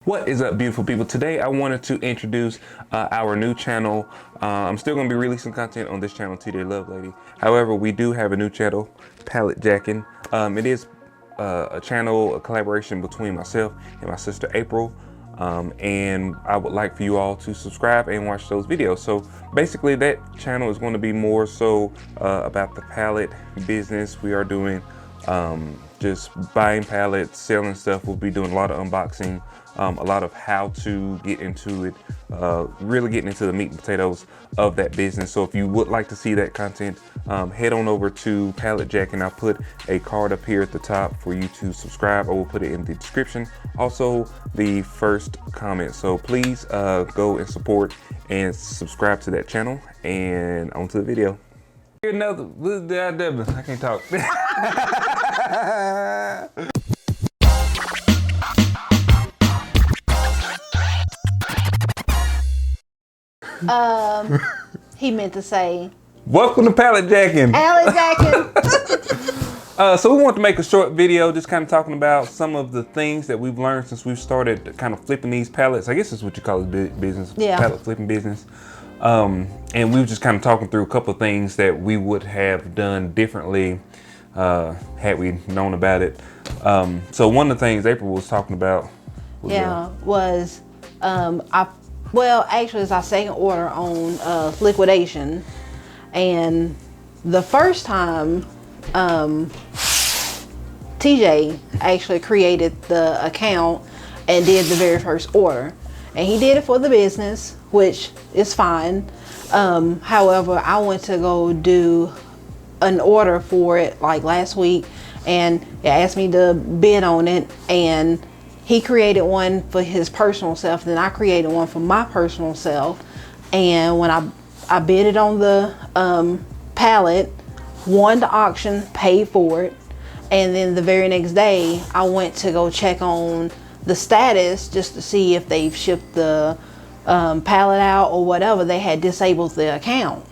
What is up, beautiful people? Today I wanted to introduce our new channel. I'm still going to be releasing content on this channel, TJ Love Lady. However, we do have a new channel, Pallet Jackin. It is a channel, a collaboration between myself and my sister April. And I would like for you all to subscribe and watch those videos. So basically that channel is going to be more so about the pallet business. We are doing just buying pallets, selling stuff. We'll be doing a lot of unboxing, a lot of how to get into it, really getting into the meat and potatoes of that business. So if you would like to see that content, head on over to Pallet Jackin. I'll put a card up here at the top for you to subscribe. I will put it in the description, also the first comment. So please go and support and subscribe to that channel, and on to the video. Another, I can't talk. He meant to say, welcome to Pallet Jackin. Pallet Jackin. So we want to make a short video just kind of talking about some of the things that we've learned since we've started kind of flipping these pallets. I guess that's what you call it, business, yeah. Pallet flipping business. And we were just kind of talking through a couple of things that we would have done differently had we known about it. So one of the things April was talking about was actually it's our second order on liquidation, and the first time TJ actually created the account and did the very first order, and he did it for the business, which is fine. However, I went to go do an order for it like last week, and it asked me to bid on it, and he created one for his personal self, then I created one for my personal self. And when I bid it on the pallet, won the auction, paid for it, and then the very next day I went to go check on the status just to see if they've shipped the pallet out or whatever. They had disabled the account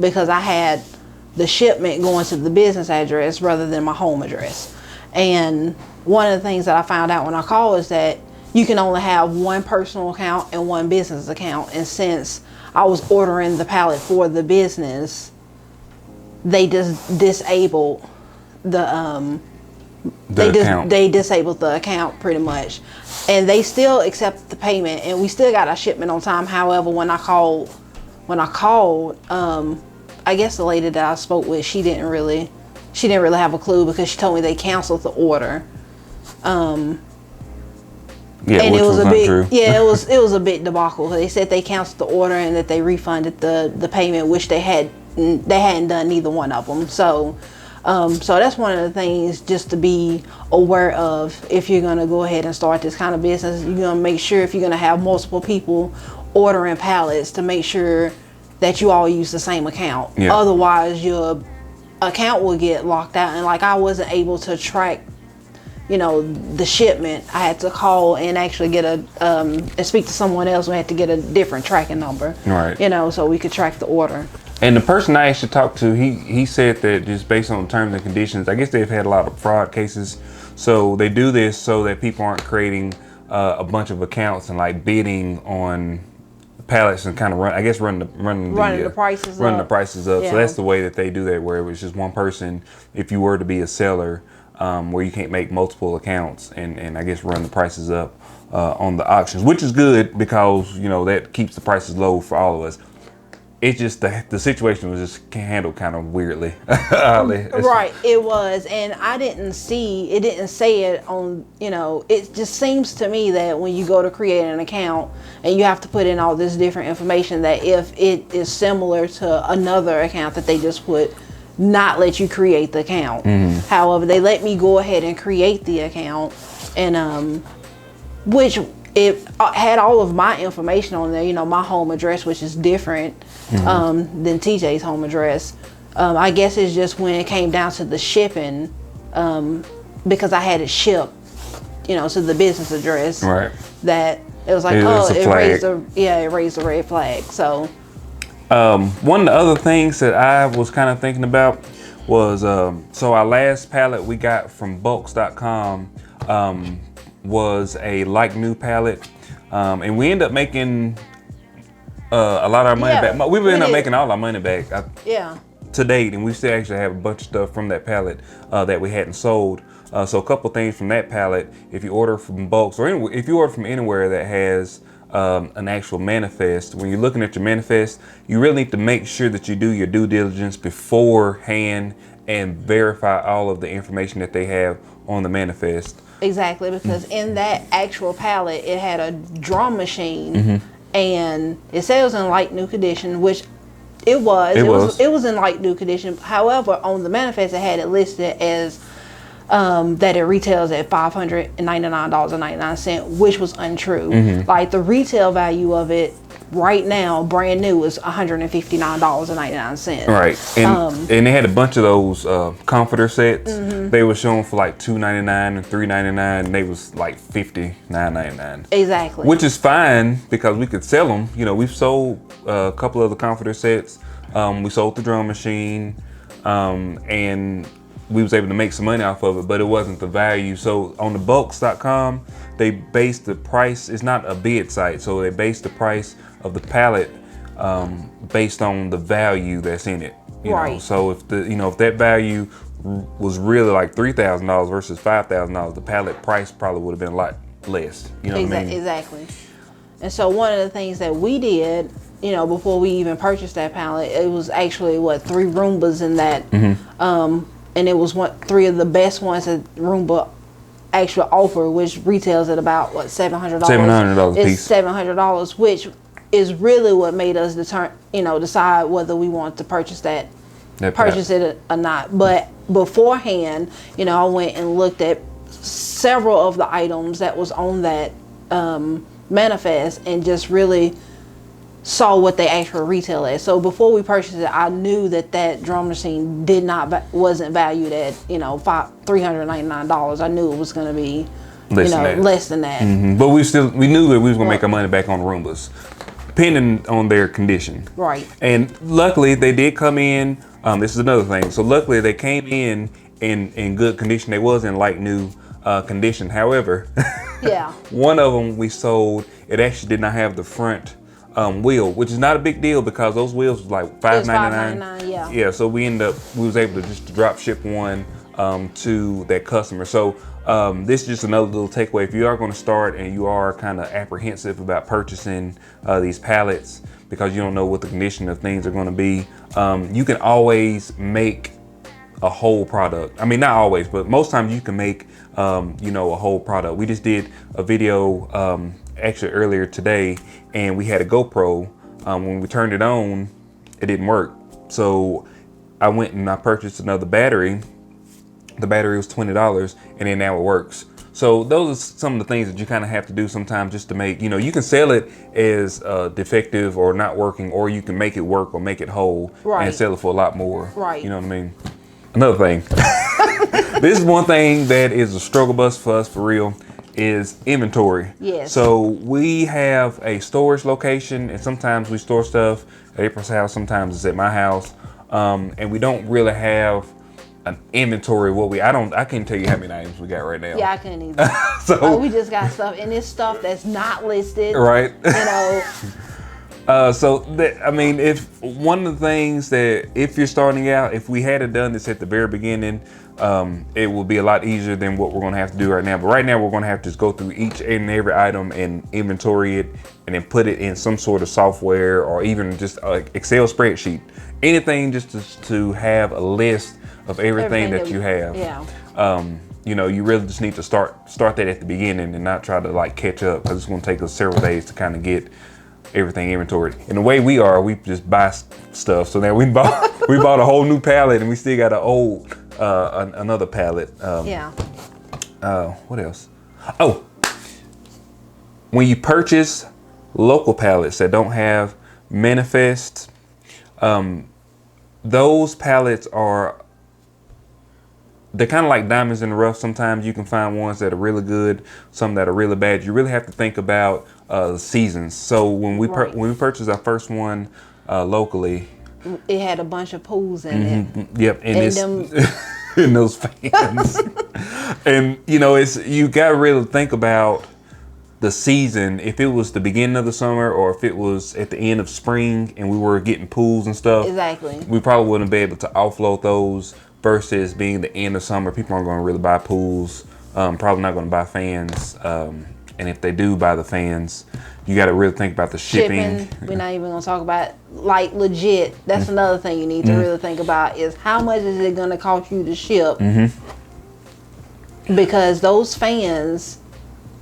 because I had the shipment going to the business address rather than my home address. And one of the things that I found out when I called is that you can only have one personal account and one business account. And since I was ordering the pallet for the business, they just disabled the they disabled the account pretty much. And they still accepted the payment, and we still got our shipment on time. However, when I called, I guess the lady that I spoke with, she didn't really have a clue, because she told me they canceled the order. And it was a big, it was a big debacle. They said they canceled the order and that they refunded the payment, which they hadn't done neither one of them. So that's one of the things just to be aware of if you're gonna go ahead and start this kind of business. You're gonna make sure, if you're gonna have multiple people ordering pallets, to make sure that you all use the same account. Yeah. Otherwise, your account will get locked out. And like, I wasn't able to track, the shipment. I had to call and actually get and speak to someone else. We had to get a different tracking number, right? So we could track the order. And the person I actually talked to, he said that just based on terms and conditions, I guess they've had a lot of fraud cases. So they do this so that people aren't creating a bunch of accounts and like bidding on pallets and kind of running the prices up. Yeah. So that's the way that they do that, where it was just one person, if you were to be a seller, where you can't make multiple accounts and I guess run the prices up on the auctions, which is good because that keeps the prices low for all of us. It's just the situation was just handled kind of weirdly. Right, it was, and I didn't see it. Didn't say it on. It just seems to me that when you go to create an account and you have to put in all this different information, that if it is similar to another account, that they just would not let you create the account. Mm-hmm. However, they let me go ahead and create the account, and which it had all of my information on there. My home address, which is different than TJ's home address. I guess it's just when it came down to the shipping, because I had it shipped, to the business address. Right. That it was like, it raised a red flag. So. One of the other things that I was kind of thinking about was, so our last pallet we got from bulks.com was a like new pallet, and we end up making a lot of our money back. We've ended up making all our money back. To date, and we still actually have a bunch of stuff from that pallet that we hadn't sold. So a couple things from that pallet, if you order from bulks or if you order from anywhere that has an actual manifest, when you're looking at your manifest, you really need to make sure that you do your due diligence beforehand and verify all of the information that they have on the manifest. Exactly, because in that actual pallet, it had a drum machine, and it said it was in like new condition, which it was. It was in like new condition. However, on the manifest, it had it listed as that it retails at $599.99, which was untrue. Like the retail value of it right now, brand new, is $159.99. Right, and they had a bunch of those comforter sets. They were showing for like $299 and $399, and they was like $59.99. Exactly. Which is fine because we could sell them. You know, we've sold a couple of the comforter sets. We sold the drum machine, and we was able to make some money off of it, but it wasn't the value. So on the bulks.com, they base the price. It's not a bid site, so they base the price of the pallet based on the value that's in it. You know? So if if that value was really like $3,000 versus $5,000, the pallet price probably would have been a lot less. You know what I mean? Exactly. And so one of the things that we did, before we even purchased that pallet, it was actually 3 Roombas in that, and it was 3 of the best ones that Roomba actually offer, which retails at about $700. $700 a piece. It's $700, which is really what made us decide whether we want to purchase it or not. But beforehand, I went and looked at several of the items that was on that manifest and just really saw what they actually retail at. So before we purchased it, I knew that drum machine wasn't valued at $399. I knew it was going to be less than that. But we knew that we was going to make our money back on Roombas, depending on their condition. Right. And luckily they did come in. This is another thing. So luckily they came in good condition. They was in like new condition. However, one of them we sold, it actually did not have the front wheel, which is not a big deal because those wheels was like $5.99. Yeah, so we was able to just drop ship one to that customer. So this is just another little takeaway. If you are going to start and you are kind of apprehensive about purchasing these pallets because you don't know what the condition of things are going to be, you can always make a whole product. I mean, not always, but most times you can make a whole product. We just did a video actually earlier today, and we had a GoPro. When we turned it on, it didn't work. So I went and I purchased another battery. The battery was $20, and then now it works. So those are some of the things that you kind of have to do sometimes just to make, you can sell it as defective or not working, or you can make it work or make it whole and sell it for a lot more. Right. You know what I mean? Another thing, this is one thing that is a struggle bus for us for real, is inventory. Yes. So we have a storage location, and sometimes we store stuff at April's house, sometimes it's at my house, and we don't really have an inventory. I can't tell you how many items we got right now. Yeah, I can't either. So we just got stuff, and it's stuff that's not listed. Right. If one of the things that if you're starting out, if we had done this at the very beginning, it will be a lot easier than what we're going to have to do right now. But right now we're going to have to just go through each and every item and inventory it, and then put it in some sort of software or even just an Excel spreadsheet. Anything just to have a list of everything that you have. Yeah. You really just need to start that at the beginning and not try to catch up, because it's going to take us several days to kind of get everything inventoried. And the way we just buy stuff. So now we bought a whole new pallet, and we still got another pallet. What else? Oh, when you purchase local pallets that don't have manifests, those pallets they're kind of like diamonds in the rough. Sometimes you can find ones that are really good, some that are really bad. You really have to think about the seasons. So when we purchased our first one locally, it had a bunch of pools in it. Yep, and those fans. And you got to really think about the season, if it was the beginning of the summer or if it was at the end of spring and we were getting pools and stuff, Exactly. we probably wouldn't be able to offload those versus being the end of summer. People aren't going to really buy pools, probably not going to buy fans. And if they do buy the fans, you got to really think about the shipping. We're not even going to talk about, like, legit. That's another thing you need to really think about is how much is it going to cost you to ship? Because those fans,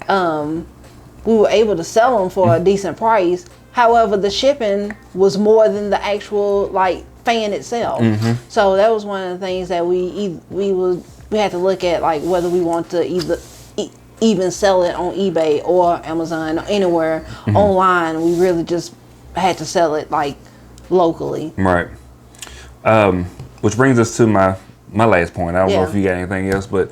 we were able to sell them for a decent price. However, the shipping was more than the actual like fan itself. So that was one of the things that we had to look at, like whether we want to even sell it on eBay or Amazon or anywhere online. We really just had to sell it like locally. Right. Which brings us to my last point. I don't know if you got anything else, but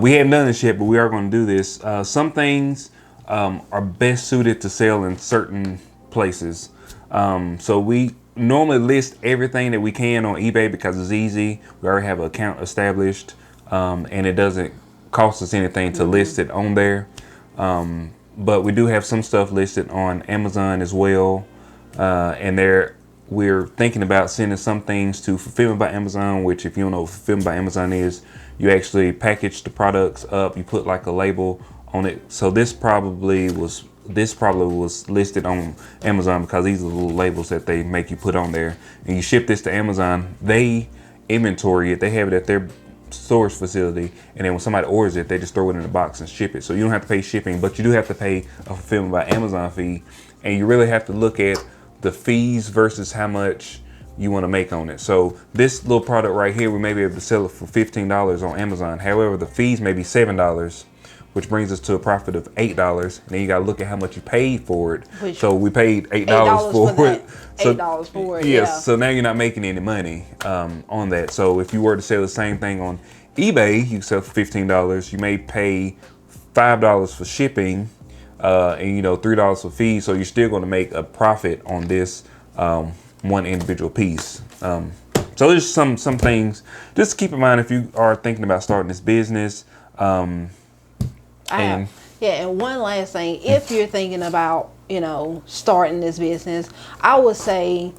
we haven't done this yet, but we are going to do this. Some things are best suited to sell in certain places. So we normally list everything that we can on eBay because it's easy. We already have an account established, and it doesn't cost us anything to list it on there. But we do have some stuff listed on Amazon as well, and we're thinking about sending some things to Fulfillment by Amazon, which if you don't know what Fulfillment by Amazon is, you actually package the products up, you put like a label on it. So this probably was listed on Amazon because these are the little labels that they make you put on there. And you ship this to Amazon, they inventory it, they have it at their storage facility, and then when somebody orders it, they just throw it in a box and ship it. So you don't have to pay shipping, but you do have to pay a Fulfillment by Amazon fee, and you really have to look at the fees versus how much you want to make on it. So this little product right here, we may be able to sell it for $15 on Amazon. However, the fees may be $7, which brings us to a profit of $8. And then you got to look at how much you paid for it. So we paid $8 for it. $8 for it. Yes. So now you're not making any money on that. So if you were to sell the same thing on eBay, you sell for $15. You may pay $5 for shipping, and $3 for fees. So you're still going to make a profit on this one individual piece. So there's some things just to keep in mind if you are thinking about starting this business. And one last thing, if you're thinking about starting this business, I would say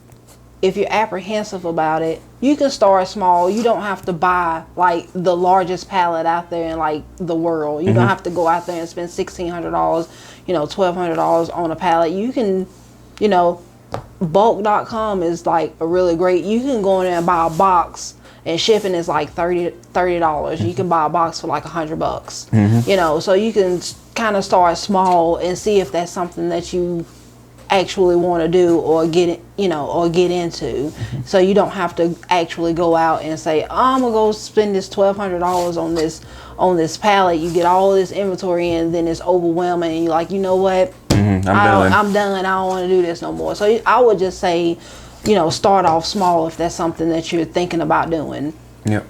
if you're apprehensive about it, you can start small. You don't have to buy like the largest pallet out there in like the world. You don't have to go out there and spend $1,600, $1,200 on a pallet. You can, bulk.com is like a really great, you can go in there and buy a box, and shipping is like $30. You can buy a box for like $100. So you can kind of start small and see if that's something that you actually want to do or get into. So you don't have to actually go out and say, oh, I'm gonna go spend this $1,200 on this pallet. You get all this inventory in, and then it's overwhelming, and you're like, you know what? I'm done. I don't want to do this no more. So I would just say, start off small if that's something that you're thinking about doing. Yep.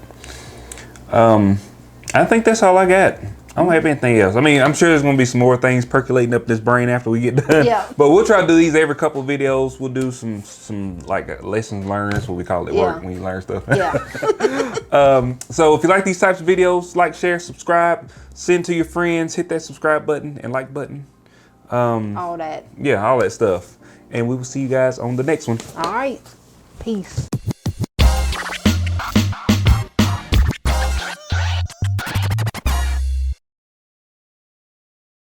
I think that's all I got. I don't have anything else. I mean, I'm sure there's going to be some more things percolating up this brain after we get done. Yeah. But we'll try to do these every couple of videos. We'll do some like lessons learned. That's what we call it, work, when you learn stuff. Yeah. So if you like these types of videos, like, share, subscribe, send to your friends, hit that subscribe button and like button. All that. Yeah, all that stuff. And we will see you guys on the next one. All right. Peace.